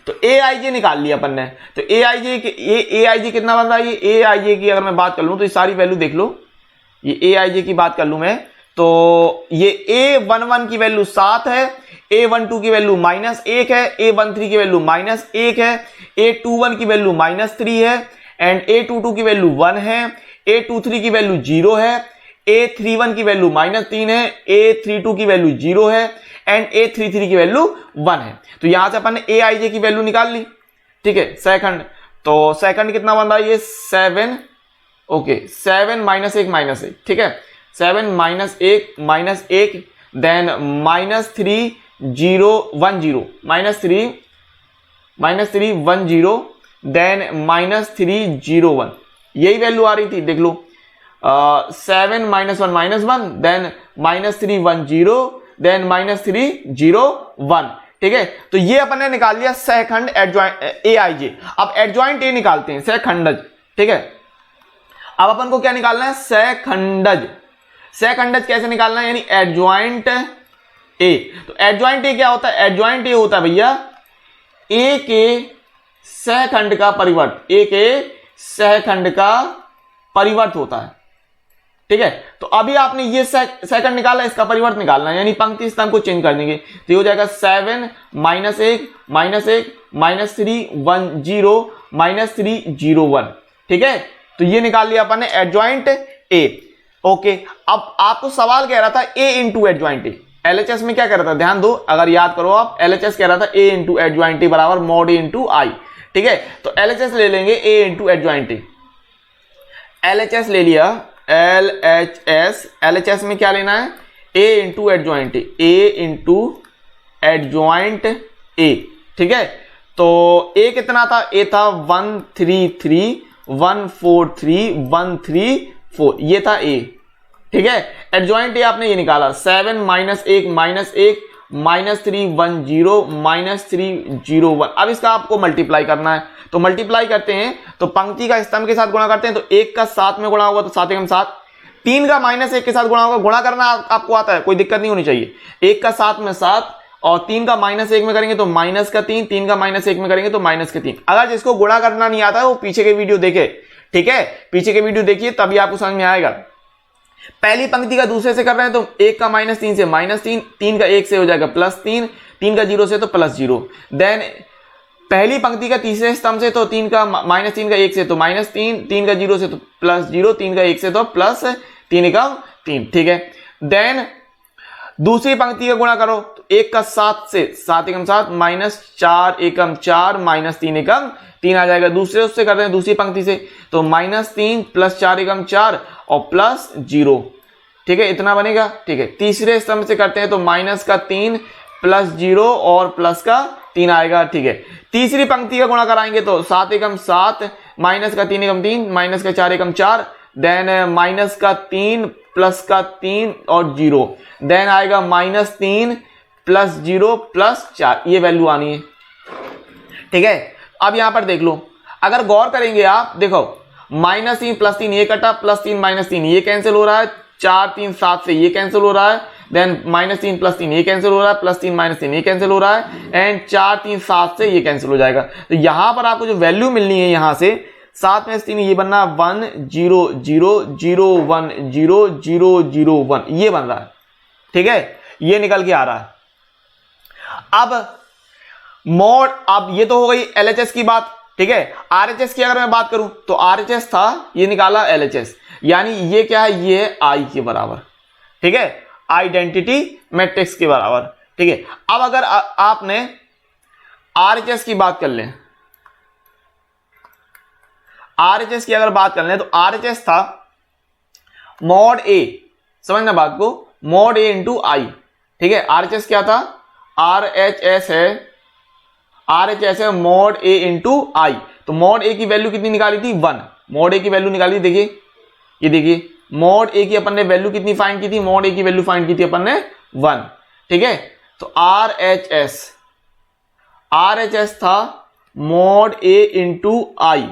तो AIJ निकाल लिया अपन ने, तो AIJ कितना बन रहा है, ये AIJ की अगर मैं बात कर लूं तो ये सारी वैल्यू देख लो, ये AIJ की बात कर लूं मैं तो ये A11 की वैल्यू 7 है, A12 की वैल्यू -1 है, A13 की वैल्यू -1 है, A21 की वैल्यू -3 है एंड A22 की वैल्यू 1 है, A23 की वैल्यू 0 है, A31 की वैल्यू -3 है, A32 की वैल्यू 0 है एंड A33 की वैल्यू 1 है। तो यहां से अपन ने AIJ की वैल्यू निकाल ली। ठीक है, सेकंड, तो सेकंड कितना बन रहा है, ये 7, ओके 7 -1 -1। ठीक है, 7 -1 -1 देन -3 0 1 0 -3 1 0 देन -3 0 1, यही वैल्यू आ रही थी, देख लो 7 -1 -1, देन -3 1 0, देन -3 0 1। ठीक है, तो ये अपन ने निकाल लिया सहखंड एडजॉइंट AIJ। अब एडजॉइंट ए निकालते हैं, सहखंडज। ठीक है, अब अपन को क्या निकालना है, सहखंडज। सहखंडज कैसे निकालना है, यानी एडजॉइंट ए। तो एडजॉइंट ए क्या होता है, एडजॉइंट ए होता है भैया ए के सहखंड का परिवर्त, ए के सहखंड का परिवर्त होता है। ठीक है, तो अभी आपने ये सेकंड निकाला, इसका परिवर्त निकालना है, यानी पंक्ति स्तंभ को चेंज कर देंगे तो ये हो जाएगा 7 -1 -1 -3 1 0 -3 0 1। ठीक है, तो ये निकाल लिया अपन ने एडजॉइंट ए। ओके, अब आपको सवाल कह रहा था ए इंटू एडजॉइंट ए। LHS में क्या कह रहा था, ध्यान दो, अगर याद करो आप, LHS कह रहा था ए इंटू एडजॉइंट ए बराबर मॉड ए इंटू आई। ठीक है, तो LHS ले लेंगे A into adjoint A. LHS ले लिया, LHS में क्या लेना है, A into adjoint A, A into adjoint A. ठीक है, तो ए कितना था, ए था 133 143 134, ये था ए। ठीक है, एडजॉइंट ए आपने ये निकाला 7 -1 -3 1 0 -3 0 1। अब इसका आपको मल्टीप्लाई करना है, तो मल्टीप्लाई करते हैं तो पंक्ति का स्तंभ के साथ गुणा करते हैं, तो 1 का 7 में गुणा होगा तो 7 एकम 7, 3 का -1 के साथ गुणा होगा, गुणा करना आपको आता है, कोई दिक्कत नहीं होनी चाहिए। 1 का 7 में 7 और 3 का -1 में करेंगे तो -3, 3 का -1 में करेंगे तो -3। अगर जिसको गुणा करना नहीं आता है वो पीछे के वीडियो देखे। ठीक है, पीछे के वीडियो देखिए तभी आपको समझ में आएगा। पहली पंक्ति का दूसरे से कर रहे हैं तो 1 का -3 से -3, 3 का 1 से हो जाएगा +3, 3 का 0 से तो +0। देन पहली पंक्ति का तीसरे स्तंभ से तो 3 का -3 का 1 से तो -3, 3 का 0 से तो +0, 3 का 1 से तो +3 एकम 3। ठीक है, देन दूसरी पंक्ति का गुणा करो तो 1 का 7 से 7 एकम 7 -4 एकम 4 -3 एकम 3 आ जाएगा। दूसरे उससे कर रहे हैं दूसरी पंक्ति से तो -3 +4 एकम 4 और +0। ठीक है, इतना बनेगा। ठीक है, तीसरे स्तंभ से करते हैं तो -3 +0 और +3 आएगा। ठीक है, तीसरी पंक्ति का गुणा कराएंगे तो 7 एकम 7 -3 एकम 3 -4 एकम 4, देन -3 +3 और 0, देन आएगा -3 +0 +4, ये वैल्यू आनी है। ठीक है, अब यहां पर देख लो, अगर गौर करेंगे आप, देखो -3 +3 ये कटा, +3 -3 ये कैंसिल हो रहा है, 4 3 7 से ये कैंसिल हो रहा है, देन -3 +3 ये कैंसिल हो रहा है, +3 -3 ये कैंसिल हो रहा है, एंड 4 3 7 से ये कैंसिल हो जाएगा। तो यहां पर आपको जो वैल्यू मिलनी है, यहां से 7 में 3 ये बनना 1 0 0 0 1 0 0 0 1, ये बन रहा है। ठीक है, ये निकल के आ रहा है। अब मोड, अब ये तो हो गई LHS की बात। ठीक है, RHS की अगर मैं बात करूं तो RHS था, ये निकाला LHS, यानी ये क्या है, ये है I के बराबर। ठीक है, आइडेंटिटी मैट्रिक्स के बराबर। ठीक है, अब अगर आपने RHS की बात कर लें, RHS की अगर बात कर लें तो RHS था मॉड A, समझना बात को, मॉड A इंटू I। ठीक है, RHS क्या था, RHS है मॉड A इंटू I। तो मॉड A की वैल्यू कितनी निकाली थी, 1। मॉड A की वैल्यू निकाली, देखिए ये देखिए, मॉड A की अपन ने वैल्यू कितनी फाइंड की थी, मॉड A की वैल्यू फाइंड की थी अपन ने 1। ठीक है, तो RHS था मॉड A इंटू I।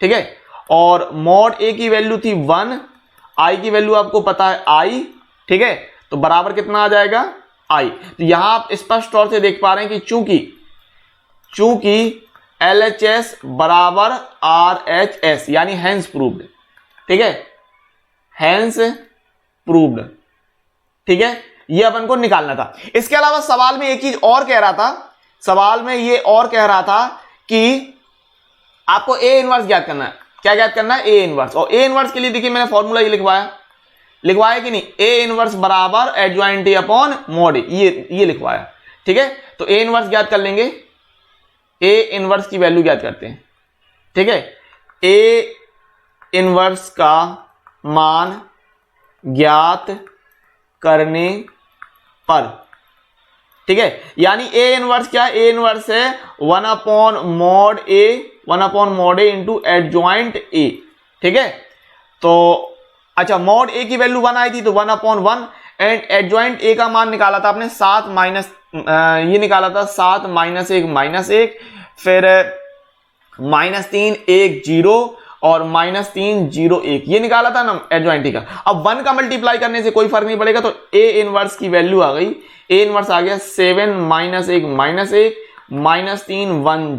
ठीक है, और मॉड A की वैल्यू थी 1, I की वैल्यू आपको पता है I। ठीक है, तो बराबर कितना आ जाएगा, I। तो यहां आप स्पष्ट तौर से देख पा रहे हैं कि चूंकि LHS बराबर RHS, यानी हैंस प्रूव्ड। ठीक है, हैंस प्रूव्ड। ठीक है, ये अपन को निकालना था। इसके अलावा सवाल में एक चीज और कह रहा था, सवाल में ये और कह रहा था कि आपको A इनवर्स ज्ञात करना है। क्या ज्ञात करना है, A इनवर्स। और A इनवर्स के लिए देखिए मैंने फॉर्मूला ये लिखवाया कि नहीं, A इनवर्स बराबर adjoint A upon mod A, ये लिखवाया। ठीक है, तो A इनवर्स ज्ञात कर लेंगे, A इनवर्स की वैल्यू ज्ञात करते हैं। ठीक है, A इनवर्स का मान ज्ञात करने पर, ठीक है, यानी A इनवर्स क्या है, A इनवर्स है 1 upon mod A into adjoint A। ठीक है, तो अच्छा, मॉड ए की वैल्यू 1 आई थी तो 1/1 एंड एडजॉइंट ए का मान निकाला था आपने 7 माइनस ये निकाला था 7 -1 फिर -3 1 0 और -3 0 1 ये निकाला था ना एडजॉइंट ए का। अब 1 का मल्टीप्लाई करने से कोई फर्क नहीं पड़ेगा तो ए इनवर्स की वैल्यू आ गई, ए इनवर्स आ गया 7 -1 -3 1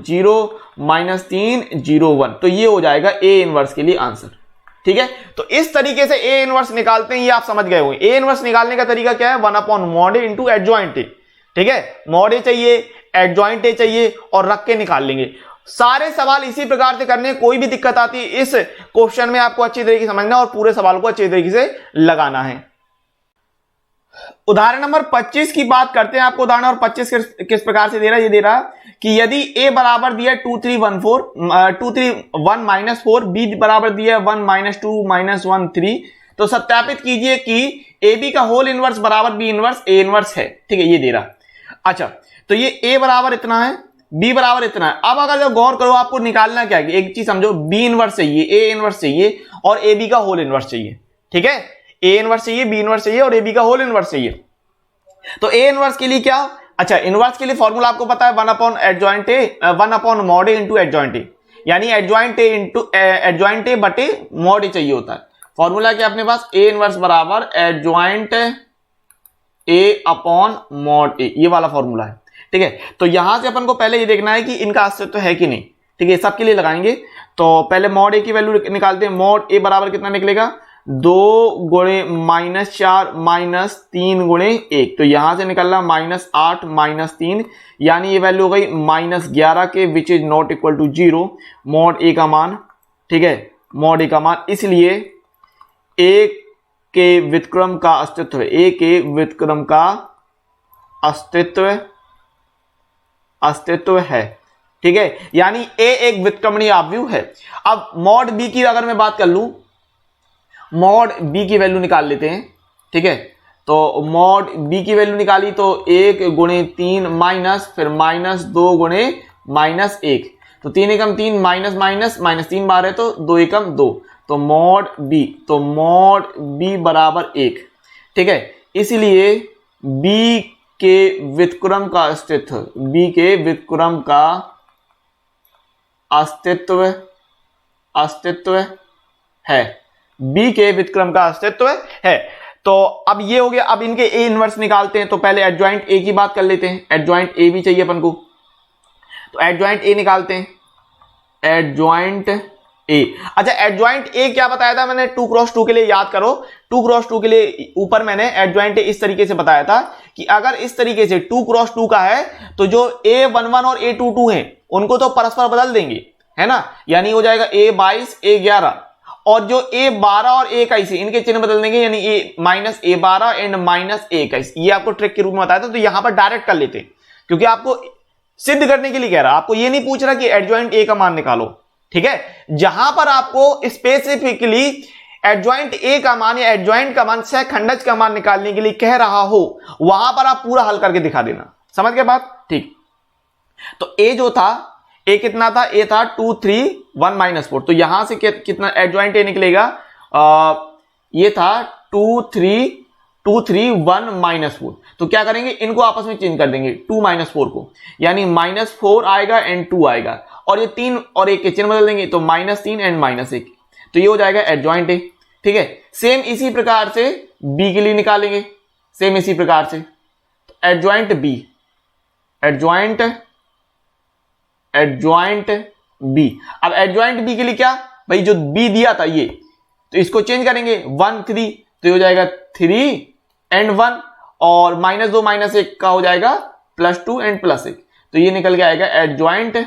0 -3 0 1। तो ये हो जाएगा ए इनवर्स के लिए आंसर। ठीक है, तो इस तरीके से ए इनवर्स निकालते हैं, ये आप समझ गए होंगे। ए इनवर्स निकालने का तरीका क्या है, 1/mod A into adjoint A. ठीक है, मॉड ए चाहिए, एडजॉइंट ए चाहिए और रख के निकाल लेंगे। सारे सवाल इसी प्रकार से करने, कोई भी दिक्कत आती है इस क्वेश्चन में आपको अच्छी तरीके से समझना और पूरे सवाल को अच्छी तरीके से लगाना है। उदाहरण नंबर 25 की बात करते हैं। आपको उदाहरण नंबर 25 किस प्रकार से दे रहा है, ये दे रहा कि यदि a बराबर दिया 2 3 1 4 2 3 1 -4, b बराबर दिया 1 -2 -1 3, तो सत्यापित कीजिए कि ab का होल इनवर्स बराबर b इनवर्स a इनवर्स है। ठीक है, ये दे रहा। अच्छा, तो ये a बराबर इतना है, b बराबर इतना है। अब अगर जब गौर करो आपको निकालना क्या है, एक चीज समझो, b इनवर्स चाहिए, a इनवर्स चाहिए और ab का होल इनवर्स चाहिए। ठीक है, a इनवर्स चाहिए, b इनवर्स चाहिए और ab का होल इनवर्स चाहिए। तो a इनवर्स के लिए क्या, अच्छा इनवर्स के लिए फॉर्मूला आपको पता है 1/mod A इंटू एडजॉइंट ए, यानी एडजॉइंट ए बटे मॉड ए चाहिए होता है। फॉर्मूला क्या अपने पास, a इनवर्स बराबर एडजॉइंट a अपॉन मॉड ए, ये वाला फॉर्मूला है। ठीक है, तो यहां से अपन को पहले ये देखना है कि इनका अस्तित्व है कि नहीं। ठीक है, सबके लिए लगाएंगे। तो पहले मॉड ए की वैल्यू निकालते हैं। मॉड ए बराबर कितना निकलेगा, 2 गुणे -4 -3 गुणे 1, तो यहां से निकल रहा -8 -3, यानी ये वैल्यू हो गई -11 के, which is not equal to 0 mod A का मान। ठीक है, मॉड ए का मान, इसलिए ए के व्युत्क्रम का अस्तित्व है, ए के व्युत्क्रम का अस्तित्व है। ठीक है, यानी ए एक व्युत्क्रमणीय आव्यूह है। अब मॉड बी की अगर मैं बात कर लूं, मॉड बी की वैल्यू निकाल लेते हैं। ठीक है, तो मॉड बी की वैल्यू निकाली तो 1 गुणे 3 माइनस, फिर -2 गुणे -1, तो 3 एकम 3 -3 बार है तो 2 एकम 2, तो मॉड बी बराबर 1। ठीक है, इसलिए बी के व्युत्क्रम का अस्तित्व, बी के व्युत्क्रम का अस्तित्व है, बी के व्युत्क्रम का अस्तित्व है। तो अब ये हो गया। अब इनके ए इनवर्स निकालते हैं, तो पहले एडजॉइंट ए की बात कर लेते हैं। एडजॉइंट ए भी चाहिए अपन को, तो एडजॉइंट ए निकालते हैं, एडजॉइंट ए। अच्छा, एडजॉइंट ए क्या बताया था मैंने 2 क्रॉस 2 के लिए, याद करो 2 क्रॉस 2 के लिए ऊपर मैंने एडजॉइंट ए इस तरीके से बताया था कि अगर इस तरीके से 2 क्रॉस 2 का है तो जो A11 और A22 हैं उनको तो परस्पर बदल देंगे, है ना, यानी हो जाएगा A22 A11, और जो A12 और A21 इनके चिन्ह बदल देंगे, यानी -A12 एंड -A21। ये आपको ट्रिक के रूप में बताया था, तो यहां पर डायरेक्ट कर लेते हैं क्योंकि आपको सिद्ध करने के लिए कह रहा, आपको ये नहीं पूछ रहा कि एडजॉइंट ए का मान निकालो। ठीक है, जहां पर आपको स्पेसिफिकली एडजॉइंट ए का मान या एडजॉइंट का मान, सहखंडज का मान निकालने के लिए कह रहा हो, वहां पर आप पूरा हल करके दिखा देना। समझ गए बात? ठीक, तो ए जो था, ए कितना था, ए था 2 3 1 -4, तो यहां से कितना एडजॉइंट ए निकलेगा, ये था 2 3 1 -4, तो क्या करेंगे, इनको आपस में चेंज कर देंगे 2 -4 को, यानी -4 आएगा एंड 2 आएगा, और ये 3 और 1 के चिन्ह बदल देंगे तो -3 एंड -1, तो ये हो जाएगा एडजॉइंट ए। ठीक है, सेम इसी प्रकार से बी के लिए निकालेंगे, सेम इसी प्रकार से एडजॉइंट बी, एडजॉइंट बी। अब एडजॉइंट बी के लिए क्या भाई, जो बी दिया था ये, तो इसको चेंज करेंगे 1 3, तो ये हो जाएगा 3 एंड 1, और -2 -1 का हो जाएगा +2 एंड +1, तो ये निकल के आएगा एडजॉइंट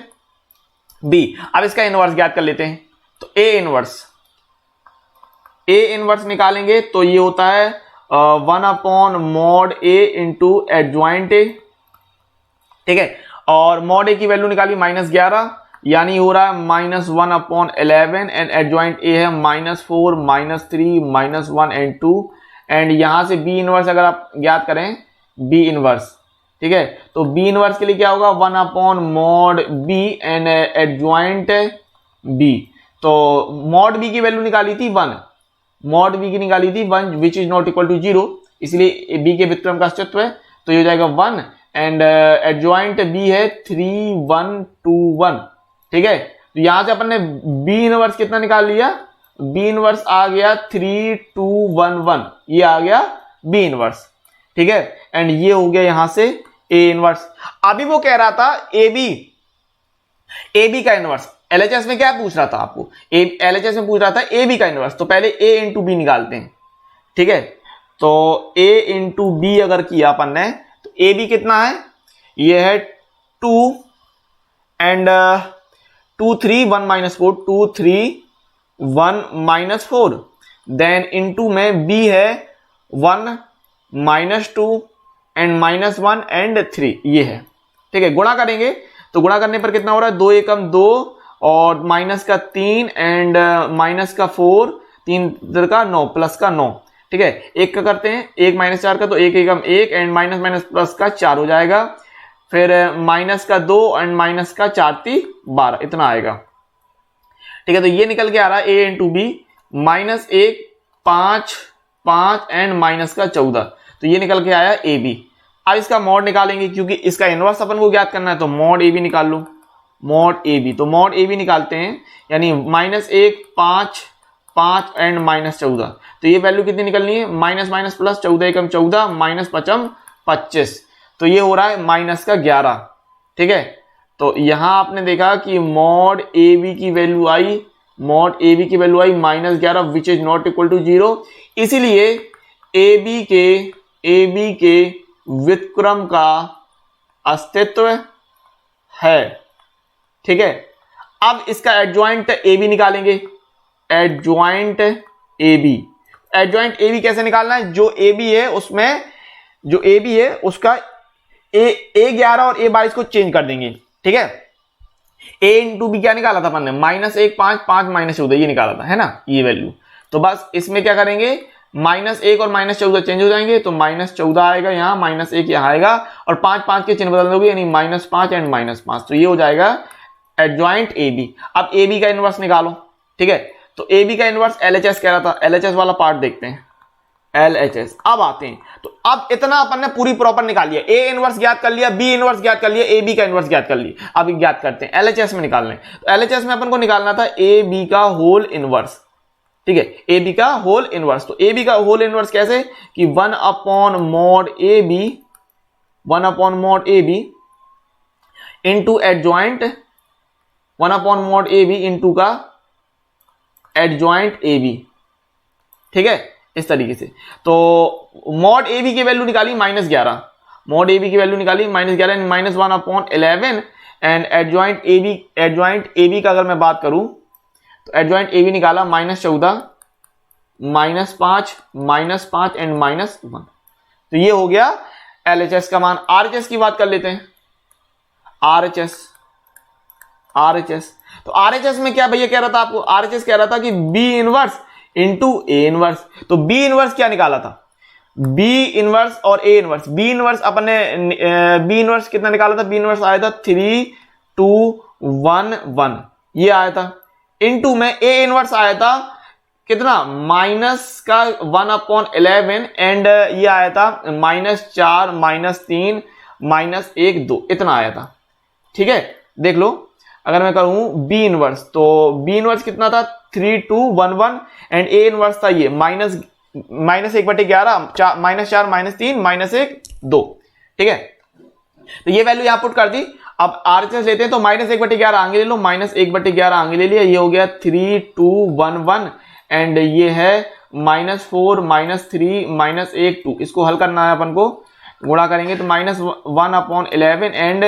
बी। अब इसका इनवर्स ज्ञात कर लेते हैं, तो ए इनवर्स निकालेंगे तो ये होता है 1/mod A into adjoint A. ठीक है, और मॉड ए की वैल्यू निकाली -11, यानी हो रहा है -1/11, एंड एडजॉइंट ए है -4 -3 -1 एंड 2, एंड यहां से बी इनवर्स अगर आप ज्ञात करें, बी इनवर्स, ठीक है, तो बी इनवर्स के लिए क्या होगा, 1/mod B and adjoint B. तो मॉड बी की वैल्यू निकाली थी 1, मॉड बी की निकाली थी 1 which is not equal to 0, इसलिए बी के व्युत्क्रम का अस्तित्व है, तो ये हो जाएगा 1 एंड एडजॉइंट बी है 3 1 2 1। ठीक है, तो यहां से अपन ने बी इनवर्स कितना निकाल लिया, बी इनवर्स आ गया 3 2 1 1, ये आ गया बी इनवर्स। ठीक है, एंड ये हो गया यहां से ए इनवर्स। अभी वो कह रहा था ए बी का इनवर्स, एलएचएस में क्या पूछ रहा था आपको, एलएचएस में पूछ रहा था ए बी का इनवर्स, तो पहले ए इंटू बी निकालते हैं। ठीक है, तो ए इंटू बी अगर किया अपन ने, तो ए बी कितना है, ये है 2 and 2 3 1 minus 4, 2 3 1 minus 4, then into में बी है 1 माइनस 2 एंड माइनस 1 एंड 3, ये है। ठीक है, गुणा करेंगे तो गुणा करने पर कितना हो रहा है, 2 एकम 2 और माइनस का 3 एंड माइनस का 4, 3 इधर का 9 प्लस का 9। ठीक है, एक का करते हैं, 1 माइनस 4 का, तो 1 एकम 1 एंड माइनस माइनस प्लस का 4 हो जाएगा, फिर माइनस का 2 एंड माइनस का 4 3 12, इतना आएगा। ठीक है, तो ये निकल के आ रहा है A into B minus 1 5 5 and minus का 14, तो ये निकल के आया ए बी। अब इसका मॉड निकालेंगे, क्योंकि इसका इनवर्स अपन को ज्ञात करना है, तो मॉड ए बी निकाल लो, मॉड ए बी, तो मॉड ए बी निकालते हैं, यानी माइनस 1 5 5 एंड माइनस 14, तो ये वैल्यू कितनी निकलनी है, माइनस माइनस प्लस 14 एकम 14 माइनस 5 25, तो ये हो रहा है माइनस का 11। ठीक है, तो यहां आपने देखा कि मॉड ए बी की वैल्यू आई, मॉड ए बी की वैल्यू आई minus 11 which is not equal to 0, इसीलिए ए बी के व्युत्क्रम का अस्तित्व है। ठीक है, अब इसका एडजॉइंट ए बी निकालेंगे, adjoint A B, adjoint A B कैसे निकालना है, जो ए बी है उसमें, जो ए बी है उसका ए 11 और ए 22 को चेंज कर देंगे। ठीक है, ए इंटू बी क्या निकाला था अपन ने, माइनस 1 5 5 माइनस 14, ये निकाला था, है ना, ये वैल्यू। तो बस इसमें क्या करेंगे, माइनस 1 और माइनस 14 चेंज हो जाएंगे, तो माइनस 14 आएगा यहाँ, माइनस 1 यहाँ आएगा, और 5 5 के चिन्ह बदल दोगे, यानी माइनस 5 एंड माइनस 5, तो ये हो जाएगा एडजॉइंट ए बी। अब ए बी का इनवर्स निकालो। ठीक है, तो ए बी का इनवर्स एलएचएस कह रहा था, एलएचएस वाला पार्ट देखते हैं, एलएचएस। अब आते हैं, तो अब इतना अपन ने पूरी प्रॉपर निकाल लिया, ए इनवर्स ज्ञात कर लिया, बी इनवर्स ज्ञात कर लिया, ए बी का इनवर्स ज्ञात कर लिया। अब ज्ञात करते हैं एलएचएस में निकालने, तो एलएचएस में अपन को निकालना था ए बी का होल इनवर्स। ठीक है, ए बी का होल इनवर्स, तो ए बी का होल इनवर्स कैसे, कि 1 upon mod A B, 1 upon mod A B into adjoint, 1 upon mod A B into का एडजॉइंट ए बी। ठीक है, इस तरीके से। तो मॉड ए बी की वैल्यू निकाली -11, मॉड ए बी की वैल्यू निकाली -11 minus 1 upon 11 and adjoint A B का अगर मैं बात करूं, तो एडजॉइंट ए बी निकाला -14 -5 एंड -1, तो ये हो गया एलएचएस का मान। आरएचएस की बात कर लेते हैं, आरएचएस, तो आरएचएस में क्या भैया कह रहा था आपको, आरएचएस कह रहा था कि B inverse into A inverse, तो बी इनवर्स क्या निकाला था, बी इनवर्स और ए इनवर्स। बी इनवर्स अपन ने बी इनवर्स कितना निकाला था, बी इनवर्स आया था 3 2 1 1, ये आया था, इंटू में ए इनवर्स आया था कितना, माइनस का 1 अपॉन 11 एंड ये आया था -4 -3 -1 2, इतना आया था। ठीक है, देख लो, अगर मैं करूं बी इनवर्स, तो बी इनवर्स कितना था 3 2 1 1 एंड ए इनवर्स था ये -1/11 -4 -3 -1 2। ठीक है, तो ये वैल्यू यहां पुट कर दी। अब आरएचएस लेते हैं, तो -1/11 आगे ले लो, -1/11 आगे ले लिया, ये हो गया 3 2 1 1 एंड ये है -4 -3 -1 2। इसको हल करना है अपन को, गुणा करेंगे तो -1 upon 11 and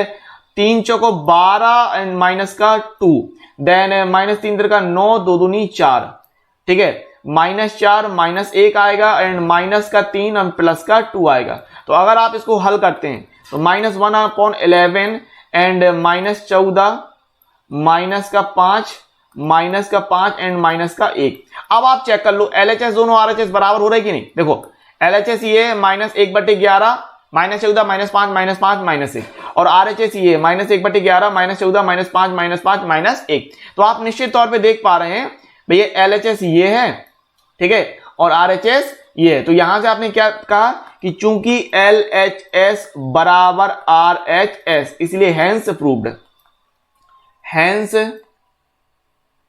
3 choco 12 and minus का 2, देन -3 का 9 2 दूनी 4। ठीक है, -4 -1 आएगा एंड माइनस का 3 और प्लस का 2 आएगा। तो अगर आप इसको हल करते हैं तो -1 अपॉन 11 एंड -14 माइनस का 5 एंड माइनस का 1। अब आप चेक कर लो एलएचएस दोनों आरएचएस बराबर हो रहे कि नहीं। देखो एलएचएस ये -1/11 -14 -5 -1 और आरएचएस ये -1/11 -14 -5 -1। तो आप निश्चित तौर पे देख पा रहे हैं भैया एलएचएस ये है, ठीक है, और RHS ये है। तो यहां से आपने क्या कहा कि चूंकि LHS बराबर RHS इसलिए हैंस प्रूव्ड, हैंस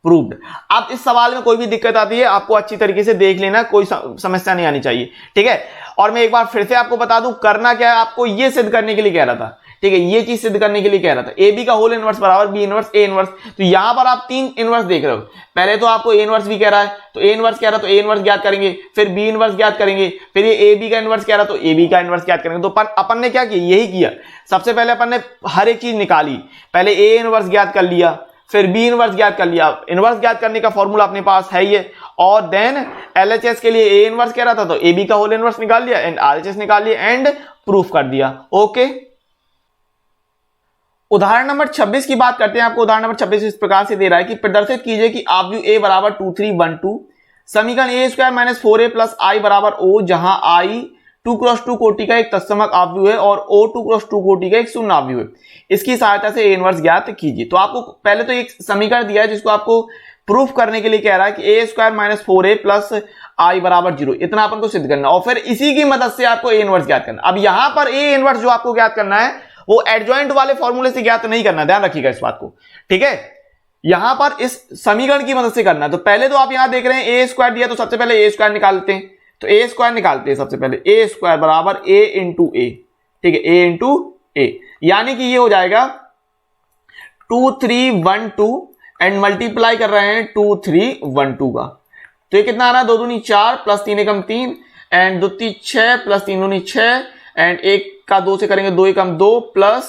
प्रूव्ड। अब इस सवाल में कोई भी दिक्कत आती है आपको अच्छी तरीके से देख लेना, कोई समस्या नहीं आनी चाहिए, ठीक है। और मैं एक बार फिर से आपको बता दूं करना क्या है, आपको ये सिद्ध करने के लिए कह रहा था, ठीक है, ये चीज सिद्ध करने के लिए कह रहा था AB का होल इनवर्स बराबर B इनवर्स A इनवर्स। तो यहां पर आप 3 इनवर्स देख रहे हो, पहले तो आपको A इनवर्स भी कह रहा है तो A इनवर्स कह रहा है तो A इनवर्स ज्ञात करेंगे, फिर B इनवर्स ज्ञात करेंगे, फिर ये AB का इनवर्स कह रहा है तो AB का इनवर्स ज्ञात करेंगे। तो अपन ने क्या किया, यही किया, सबसे पहले अपन ने हर एक चीज निकाली, पहले A इनवर्स ज्ञात कर लिया, फिर B इनवर्स ज्ञात कर लिया, इनवर्स ज्ञात करने का फॉर्मूला अपने पास है ये, और देन LHS के लिए A इनवर्स कह रहा था तो AB का होल इनवर्स निकाल लिया एंड RHS निकाल लिया एंड प्रूफ कर दिया। ओके, उदाहरण नंबर 26 की बात करते हैं। आपको उदाहरण नंबर 26 इस प्रकार से दे रहा है कि प्रदर्शित कीजिए कि आव्यूह A बराबर 2 3 1 2 समीकरण A square minus 4A plus I बराबर O, जहां I 2x2 कोटि का एक तत्समक आव्यूह है और O 2x2 कोटि का एक शून्य आव्यूह है। इसकी सहायता से A इनवर्स ज्ञात कीजिए। तो आपको पहले तो एक समीकरण दिया है जिसको आपको प्रूफ करने के लिए कह रहा है कि A square minus 4A plus I बराबर 0, इतना अपन को सिद्ध करना और फिर इसी की मदद से आपको A इनवर्स ज्ञात करना। अब यहां पर A इनवर्स जो आपको ज्ञात करना है वो एडजॉइंट वाले फॉर्मूले से ज्ञात नहीं करना, ध्यान रखिएगा इस बात को, ठीक है, यहां पर इस समीकरण की मदद से करना। तो पहले तो आप यहां देख रहे हैं A स्क्वायर दिया तो सबसे पहले A स्क्वायर निकालते हैं, तो A स्क्वायर निकालते हैं सबसे पहले, A स्क्वायर बराबर A इंटू A, ठीक है, A इंटू A, यानी कि ये हो जाएगा 2 3 1 2 एंड मल्टीप्लाई कर रहे हैं 2 3 1 2 का, तो ये कितना आ रहा है 2 दूनी 4 प्लस 3 एकम 3 एंड 2 3 6 प्लस 3 दूनी 6 एंड 1 का 2 से करेंगे 2 एकम 2 प्लस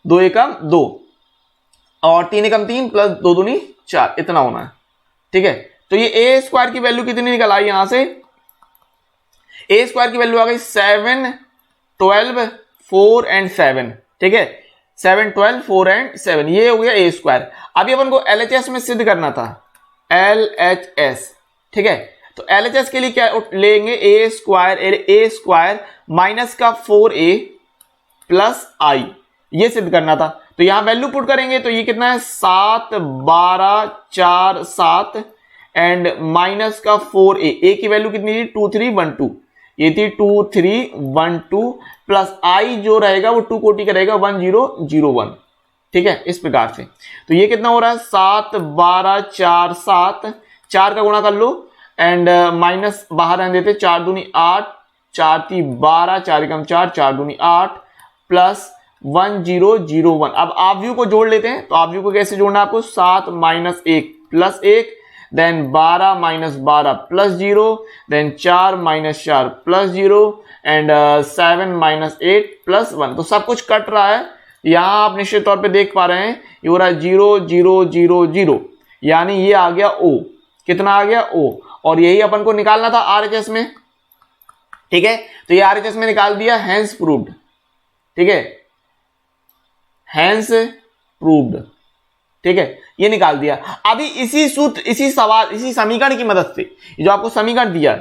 2 एकम 2 और 3 एकम 3 प्लस 2 दूनी 4, इतना होना है, ठीक है। तो ये A स्क्वायर की वैल्यू कितनी निकल आई, यहां से A स्क्वायर की वैल्यू आ गई 7 12 4 एंड 7, ठीक है, 7 12 4 एंड 7, ये हो गया A स्क्वायर। अभी अपन को LHS में सिद्ध करना था, LHS, ठीक है, तो LHS के लिए क्या लेंगे, A स्क्वायर माइनस का 4A प्लस I, ये सिद्ध करना था। तो यहां वैल्यू पुट करेंगे तो ये कितना है 7 12 4 7 एंड माइनस का 4A, A की वैल्यू कितनी थी 2 3 1 2, ये थी 2 3 1 2 प्लस I जो रहेगा वो 2 कोटि का रहेगा 1 0 0 1, ठीक है, इस प्रकार से। तो ये कितना हो रहा है 7 12 4 7, 4 का गुणा कर लो एंड माइनस बाहर रहने देते, 4 दूनी 8 4 3 12 4 एकम 4 4 दूनी 8 प्लस 1 0 0 1। अब आव्यूह को जोड़ लेते हैं, तो आव्यूह को कैसे जोड़ना है आपको, 7 minus 1 plus 1 then 12 minus 12 plus 0 then 4 minus 4 plus 0 and 7 minus 8 plus 1। तो सब कुछ कट रहा है, यहां आप निश्चित तौर पे देख पा रहे हैं ये हो रहा है 0 0 0 0, यानी ये आ गया O, कितना आ गया O, और यही अपन को निकालना था RHS में, ठीक है, तो ये RHS में निकाल दिया, हैंस प्रूव्ड, ठीक है, हैंस प्रूव्ड, ठीक है, ये निकाल दिया। अभी इसी सूत्र इसी समीकरण की मदद से जो आपको समीकरण दिया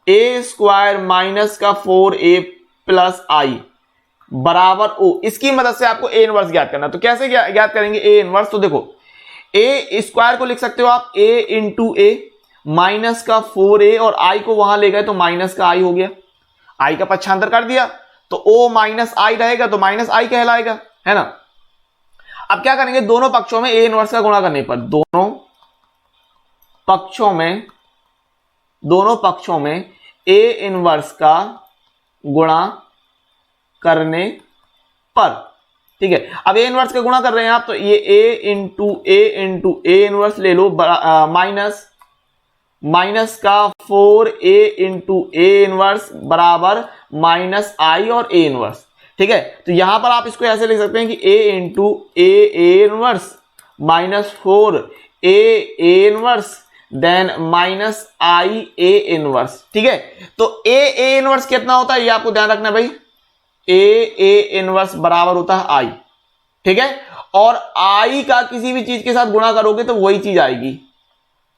A स्क्वायर माइनस का 4A प्लस I बराबर O, इसकी मदद से आपको A इनवर्स ज्ञात करना। तो कैसे ज्ञात करेंगे A इनवर्स, तो देखो A स्क्वायर को लिख सकते हो आप A इंटू A माइनस का 4A और I को वहां ले गए तो माइनस का I हो गया, I का पक्षांतर कर दिया तो O माइनस I रहेगा तो माइनस I कहलाएगा, है ना। अब क्या करेंगे, दोनों पक्षों में A इनवर्स का गुणा करने पर, दोनों पक्षों में A इनवर्स का गुणा करने पर, ठीक है। अब A इनवर्स का गुणा कर रहे हैं आप तो ये A इंटू A इनवर्स ले लो माइनस का 4A इंटू A इनवर्स बराबर माइनस I और A इनवर्स, ठीक है। तो यहां पर आप इसको ऐसे लिख सकते हैं कि A into A inverse minus 4A inverse then minus I A inverse, ठीक है। तो A इनवर्स कितना होता है ये आपको ध्यान रखना भाई, A इनवर्स बराबर होता है I, ठीक है, और I का किसी भी चीज के साथ गुणा करोगे तो वही चीज आएगी,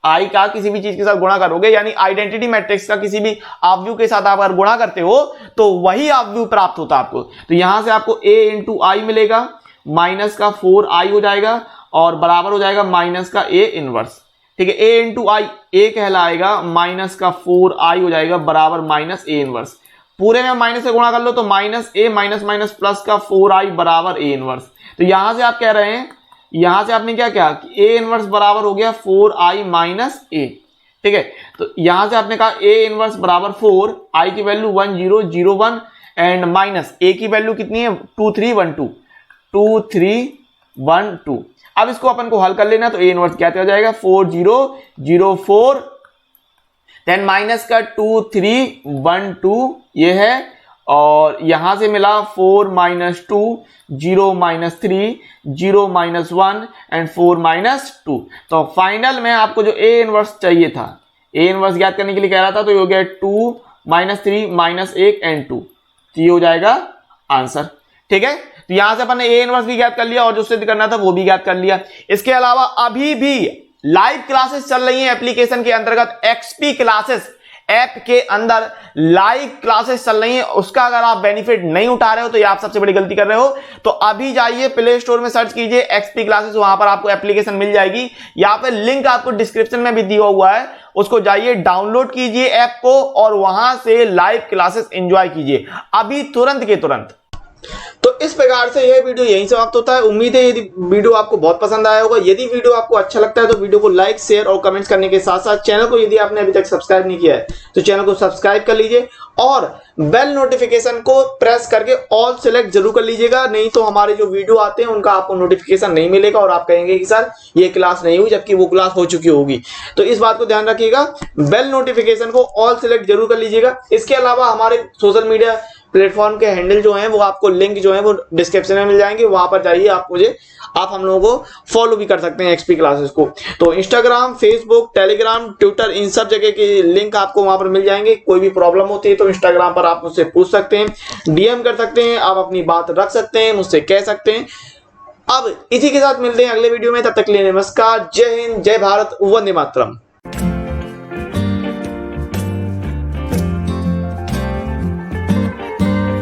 I का किसी भी चीज के साथ गुणा करोगे यानी आइडेंटिटी मैट्रिक्स का किसी भी आव्यूह के साथ आप अगर गुणा करते हो तो वही आव्यूह प्राप्त होता है आपको। तो यहां से आपको A इंटू I मिलेगा, माइनस का 4I हो जाएगा और बराबर हो जाएगा माइनस का A इनवर्स, ठीक है, a इंटू आई, ए कहलाएगा माइनस का 4i हो जाएगा बराबर माइनस ए इनवर्स। पूरे में माइनस से गुणा कर लो तो माइनस ए माइनस माइनस प्लस का 4i बराबर ए इनवर्स। तो यहां से आप कह रहे हैं, यहां से आपने क्या किया कि ए इनवर्स बराबर हो गया 4i माइनस ए। ठीक है, तो यहां से आपने कहा ए इनवर्स बराबर 4, आई की वैल्यू 1001 एंड माइनस ए की वैल्यू कितनी है 2312। अब इसको अपन को हल कर लेना, तो ए इनवर्स क्या हो जाएगा 4004 देन माइनस का 2312 ये है, और यहां से मिला 4 minus 2 0 minus 3 0 minus 1 and 4 minus 2। तो फाइनल में आपको जो ए इनवर्स चाहिए था, ए इनवर्स ज्ञात करने के लिए कह रहा था, तो ये हो गया 2 माइनस 3 माइनस 1 एंड 2, तो ये हो जाएगा आंसर। ठीक है, तो यहां से अपन ने ए इनवर्स भी ज्ञात कर लिया और जो सिद्ध करना था वो भी ज्ञात कर लिया। इसके अलावा अभी भी लाइव क्लासेस चल रही हैं एप्लीकेशन के अंतर्गत, एक्सपी क्लासेस ऐप के अंदर लाइव क्लासेस चल रही हैं। उसका अगर आप बेनिफिट नहीं उठा रहे हो तो ये आप सबसे बड़ी गलती कर रहे हो। तो अभी जाइए प्ले स्टोर में सर्च कीजिए एक्सपी क्लासेस, वहां पर आपको एप्लीकेशन मिल जाएगी। यहाँ पे लिंक आपको डिस्क्रिप्शन में भी दिया हुआ है, उसको जाइए डाउनलोड कीजिए ऐप को और वहां से लाइव क्लासेस एंजॉय कीजिए अभी तुरंत के तुरंत। तो इस प्रकार से यह वीडियो यहीं समाप्त होता है। उम्मीद है यदि वीडियो आपको बहुत पसंद आया होगा। यदि वीडियो आपको अच्छा लगता है तो वीडियो को लाइक शेयर और कमेंट्स करने के साथ साथ चैनल को यदि आपने अभी तक सब्सक्राइब नहीं किया है तो चैनल को सब्सक्राइब कर लीजिए और बेल नोटिफिकेशन को प्रेस करके ऑल सेलेक्ट जरूर कर लीजिएगा, नहीं तो हमारे जो वीडियो आते हैं उनका आपको नोटिफिकेशन नहीं मिलेगा और आप कहेंगे कि सर ये क्लास नहीं हुई, जबकि वो क्लास हो चुकी होगी। तो इस बात को ध्यान रखिएगा, बेल नोटिफिकेशन को ऑल सेलेक्ट जरूर कर लीजिएगा। इसके अलावा हमारे सोशल मीडिया प्लेटफॉर्म के हैंडल जो हैं वो आपको लिंक जो है वो डिस्क्रिप्शन में मिल जाएंगे, वहां पर जाइए आप हम लोगों को फॉलो भी कर सकते हैं एक्सपी क्लासेस को। तो इंस्टाग्राम, फेसबुक, टेलीग्राम, ट्विटर, इन सब जगह के लिंक आपको वहां पर मिल जाएंगे। कोई भी प्रॉब्लम होती है तो इंस्टाग्राम पर आप मुझसे पूछ सकते हैं, डीएम कर सकते हैं, आप अपनी बात रख सकते हैं, मुझसे कह सकते हैं। अब इसी के साथ मिलते हैं अगले वीडियो में, तब तक के लिए नमस्कार, जय हिंद, जय भारत, वंदे मातरम।